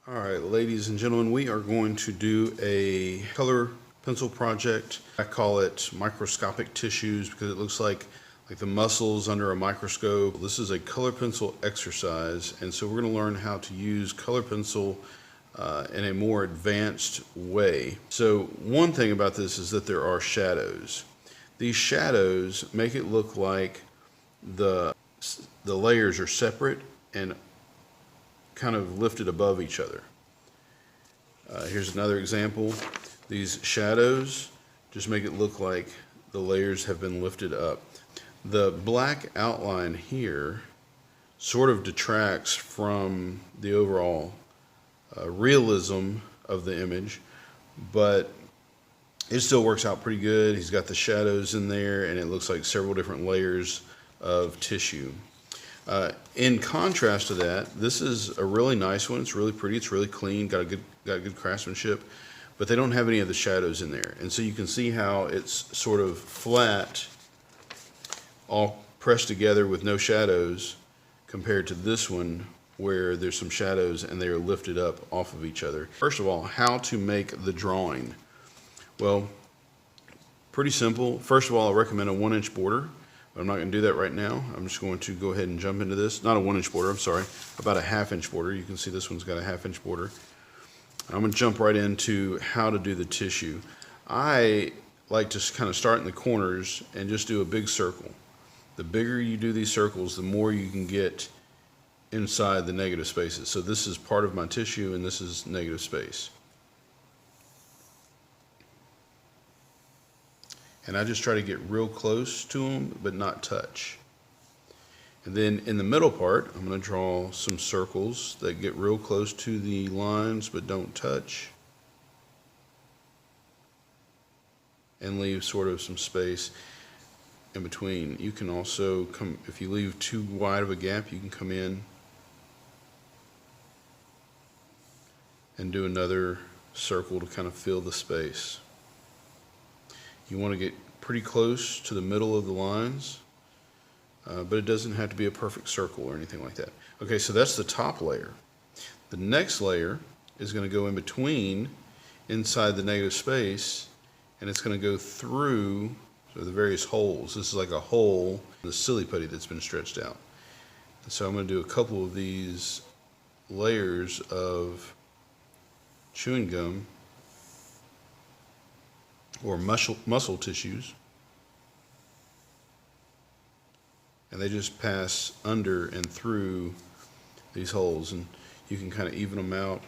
All right, ladies and gentlemen, we are going to do a color pencil project. I call it microscopic tissues because it looks like the muscles under a microscope. This is a color pencil exercise, and so we're going to learn how to use color pencil in a more advanced way. So one thing about this is that there are shadows. These shadows make it look like the layers are separate and kind of lifted above each other. Here's another example. These shadows just make it look like the layers have been lifted up. The black outline here sort of detracts from the overall realism of the image, but it still works out pretty good. He's got the shadows in there, and it looks like several different layers of tissue. In contrast to that, this is a really nice one. It's really pretty. It's really clean. Got good craftsmanship, but they don't have any of the shadows in there. And so you can see how it's sort of flat, all pressed together with no shadows, compared to this one where there's some shadows and they are lifted up off of each other. First of all, how to make the drawing? Well, pretty simple. First of all, I recommend a 1-inch border. I'm not going to do that right now. I'm just going to go ahead and jump into this. Not a 1-inch border, I'm sorry, about a 1/2-inch border. You can see this one's got a 1/2-inch border. I'm going to jump right into how to do the tissue. I like to kind of start in the corners and just do a big circle. The bigger you do these circles, the more you can get inside the negative spaces. So this is part of my tissue and this is negative space. And I just try to get real close to them, but not touch. And then in the middle part, I'm going to draw some circles that get real close to the lines, but don't touch. And leave sort of some space in between. You can also come, if you leave too wide of a gap, you can come in and do another circle to kind of fill the space. You want to get pretty close to the middle of the lines, but it doesn't have to be a perfect circle or anything like that. Okay, so that's the top layer. The next layer is going to go in between, inside the negative space, and it's going to go through the various holes. This is like a hole in the silly putty that's been stretched out. And so I'm going to do a couple of these layers of chewing gum or muscle tissues, and they just pass under and through these holes, and you can kind of even them out.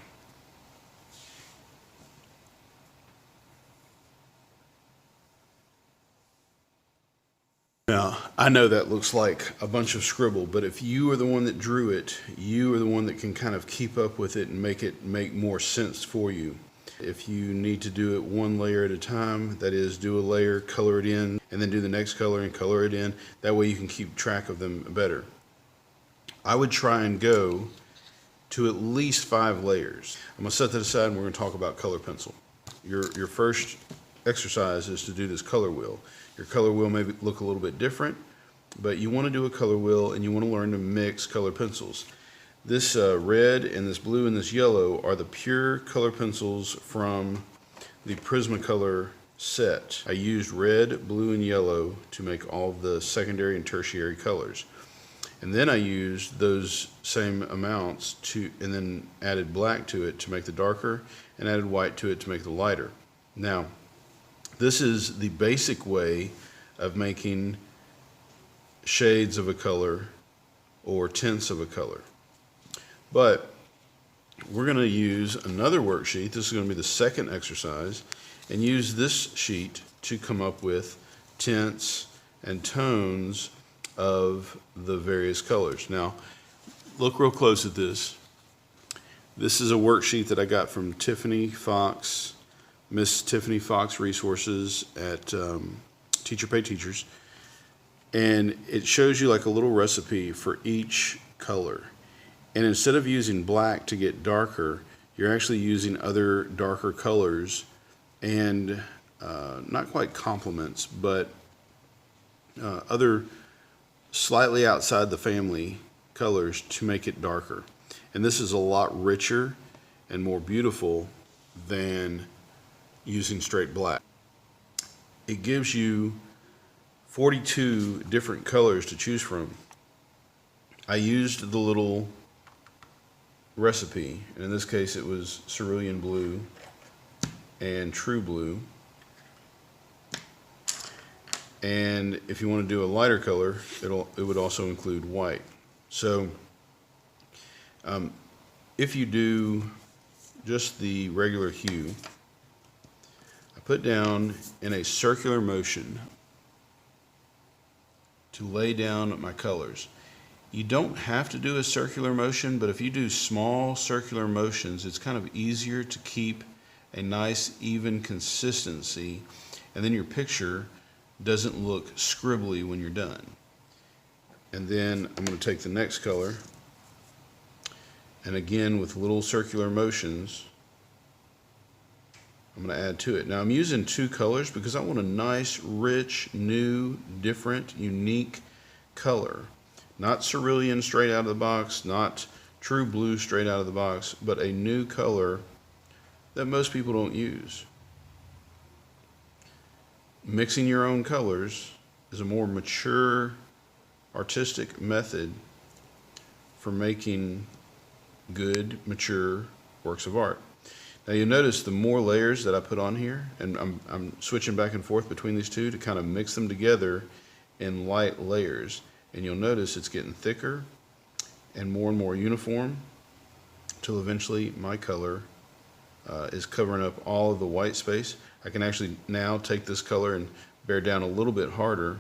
Now, I know that looks like a bunch of scribble, but if you are the one that drew it, you are the one that can kind of keep up with it and make it make more sense for you. If you need to do it one layer at a time, that is, do a layer, color it in, and then do the next color and color it in. That way you can keep track of them better. I would try and go to at least 5 layers. I'm going to set that aside and we're going to talk about color pencil. Your first exercise is to do this color wheel. Your color wheel may look a little bit different, but you want to do a color wheel and you want to learn to mix color pencils. This red and this blue and this yellow are the pure color pencils from the Prismacolor set. I used red, blue, and yellow to make all the secondary and tertiary colors. And then I used those same amounts and then added black to it to make the darker and added white to it to make the lighter. Now, this is the basic way of making shades of a color or tints of a color. But we're going to use another worksheet. This is going to be the second exercise, and use this sheet to come up with tints and tones of the various colors. Now, look real close at this. This is a worksheet that I got from Tiffany Fox, Miss Tiffany Fox Resources at Teacher Pay Teachers, and it shows you like a little recipe for each color. And instead of using black to get darker, you're actually using other darker colors and not quite complements, but other slightly outside the family colors to make it darker. And this is a lot richer and more beautiful than using straight black. It gives you 42 different colors to choose from. I used the little recipe, and in this case it was cerulean blue and true blue. And if you want to do a lighter color, it would also include white. So if you do just the regular hue, I put down in a circular motion to lay down my colors. You don't have to do a circular motion, but if you do small circular motions, it's kind of easier to keep a nice even consistency, and then your picture doesn't look scribbly when you're done. And then I'm going to take the next color, and again with little circular motions I'm going to add to it. Now I'm using two colors because I want a nice, rich, new, different, unique color. Not cerulean straight out of the box, not true blue straight out of the box, but a new color that most people don't use. Mixing your own colors is a more mature, artistic method for making good, mature works of art. Now you'll notice the more layers that I put on here, and I'm switching back and forth between these two to kind of mix them together in light layers. And you'll notice it's getting thicker and more uniform till eventually my color is covering up all of the white space. I can actually now take this color and bear down a little bit harder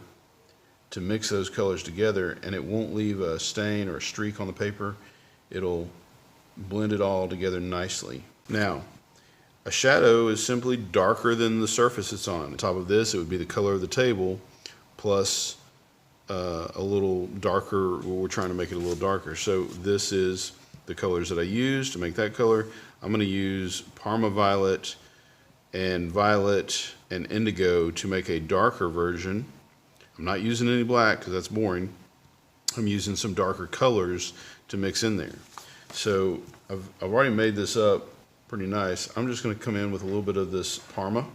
to mix those colors together, and it won't leave a stain or a streak on the paper. It'll blend it all together nicely. Now, a shadow is simply darker than the surface it's on. On top of this, it would be the color of the table plus a little darker. Well, we're trying to make it a little darker. So this is the colors that I use to make that color. I'm going to use Parma Violet and Indigo to make a darker version. I'm not using any black because that's boring. I'm using some darker colors to mix in there. So I've already made this up pretty nice. I'm just going to come in with a little bit of this Parma,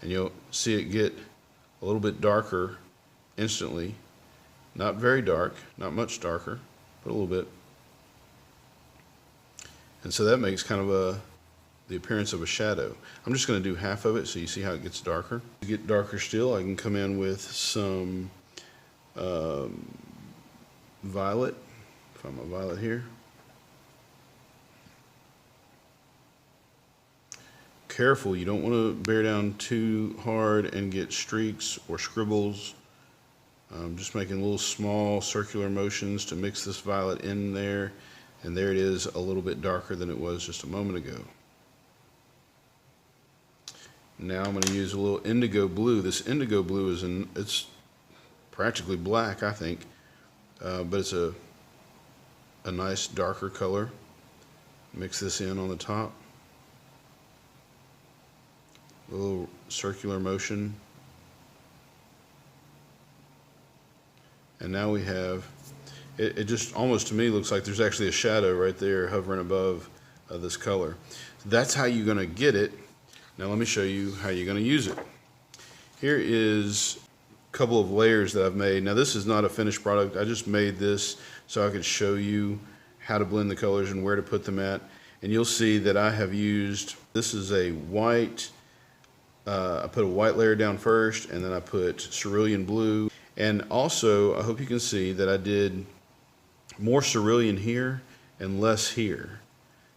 and you'll see it get a little bit darker instantly. Not very dark, not much darker, but a little bit. And so that makes kind of the appearance of a shadow. I'm just going to do half of it so you see how it gets darker. To get darker still, I can come in with some violet. Find my violet here. Careful, you don't want to bear down too hard and get streaks or scribbles. Just making little small circular motions to mix this violet in there, and there it is, a little bit darker than it was just a moment ago. Now I'm going to use a little indigo blue. This indigo blue it's practically black, I think, but it's a nice darker color. Mix this in on the top. A little circular motion. And now we have, it just almost to me looks like there's actually a shadow right there hovering above this color. So that's how you're going to get it. Now let me show you how you're going to use it. Here is a couple of layers that I've made. Now this is not a finished product. I just made this so I could show you how to blend the colors and where to put them at. And you'll see that I have used, this is a white, I put a white layer down first, and then I put cerulean blue. And also, I hope you can see that I did more cerulean here and less here.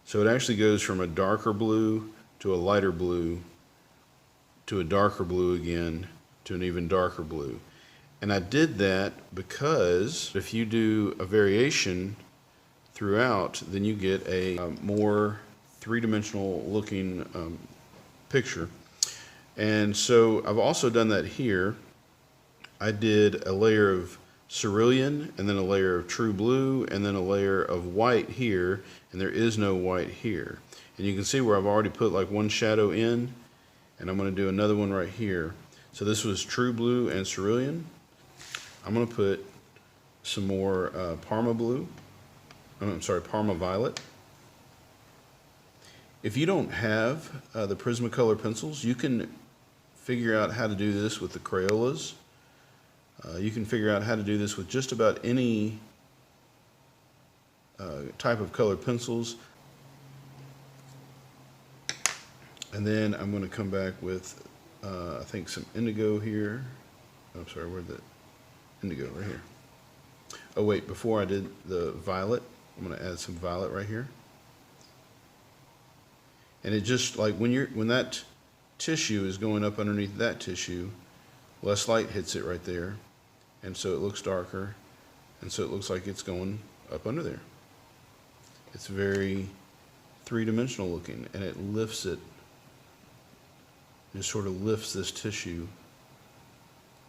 So it actually goes from a darker blue to a lighter blue to a darker blue again to an even darker blue. And I did that because if you do a variation throughout, then you get a more three-dimensional looking picture. And so I've also done that here. I did a layer of cerulean, and then a layer of true blue, and then a layer of white here, and there is no white here. And you can see where I've already put like one shadow in, and I'm going to do another one right here. So this was true blue and cerulean. I'm going to put some more Parma blue. I'm sorry, Parma violet. If you don't have the Prismacolor pencils, you can figure out how to do this with the Crayolas. You can figure out how to do this with just about any type of colored pencils. And then I'm going to come back with, I think, some indigo here. I'm sorry, where'd the indigo? Right here. Oh wait, before I did the violet, I'm going to add some violet right here. And it just, like, when that tissue is going up underneath that tissue, less light hits it right there, and so it looks darker, and so it looks like it's going up under there. It's very three-dimensional looking, and it lifts it, just sort of lifts this tissue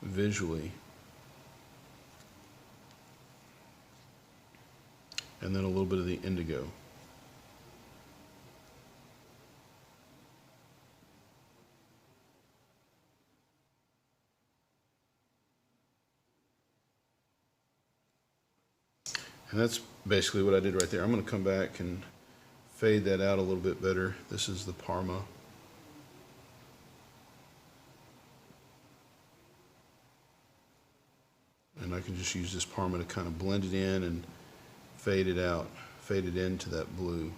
visually. And then a little bit of the indigo. And that's basically what I did right there. I'm going to come back and fade that out a little bit better. This is the Parma. And I can just use this Parma to kind of blend it in and fade it out, fade it into that blue.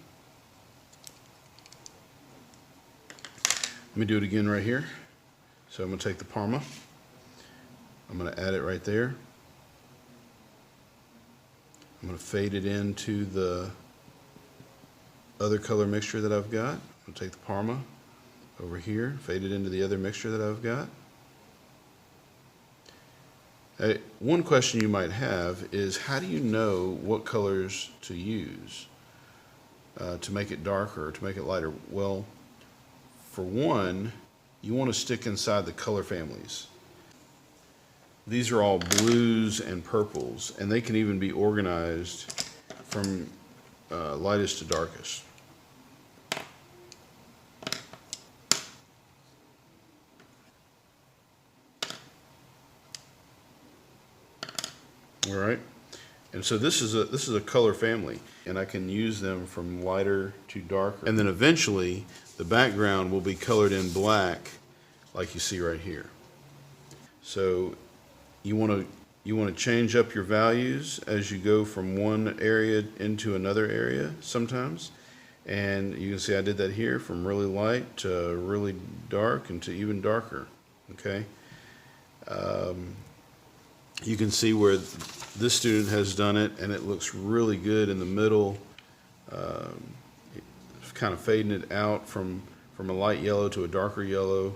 Let me do it again right here. So I'm going to take the Parma. I'm going to add it right there. I'm going to fade it into the other color mixture that I've got. I'm going to take the Parma over here, fade it into the other mixture that I've got. One question you might have is, how do you know what colors to use to make it darker or to make it lighter? Well, for one, you want to stick inside the color families. These are all blues and purples, and they can even be organized from lightest to darkest. All right, and so this is a color family, and I can use them from lighter to darker, and then eventually the background will be colored in black, like you see right here. So you want to change up your values as you go from one area into another area sometimes, and you can see I did that here, from really light to really dark and to even darker. Okay. You can see where this student has done it, and it looks really good in the middle, kind of fading it out from a light yellow to a darker yellow,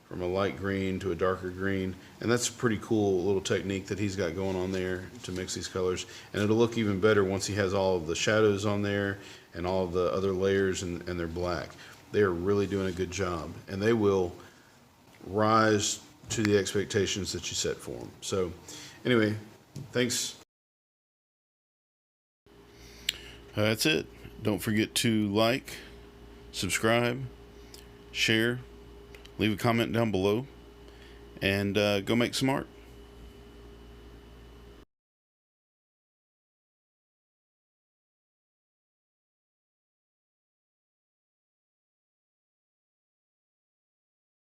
from a light green to a darker green. And that's a pretty cool little technique that he's got going on there to mix these colors. And it'll look even better once he has all of the shadows on there and all of the other layers, and they're black. They are really doing a good job, and they will rise to the expectations that you set for them. So anyway, thanks. That's it. Don't forget to like, subscribe, share, leave a comment down below, and go make some art.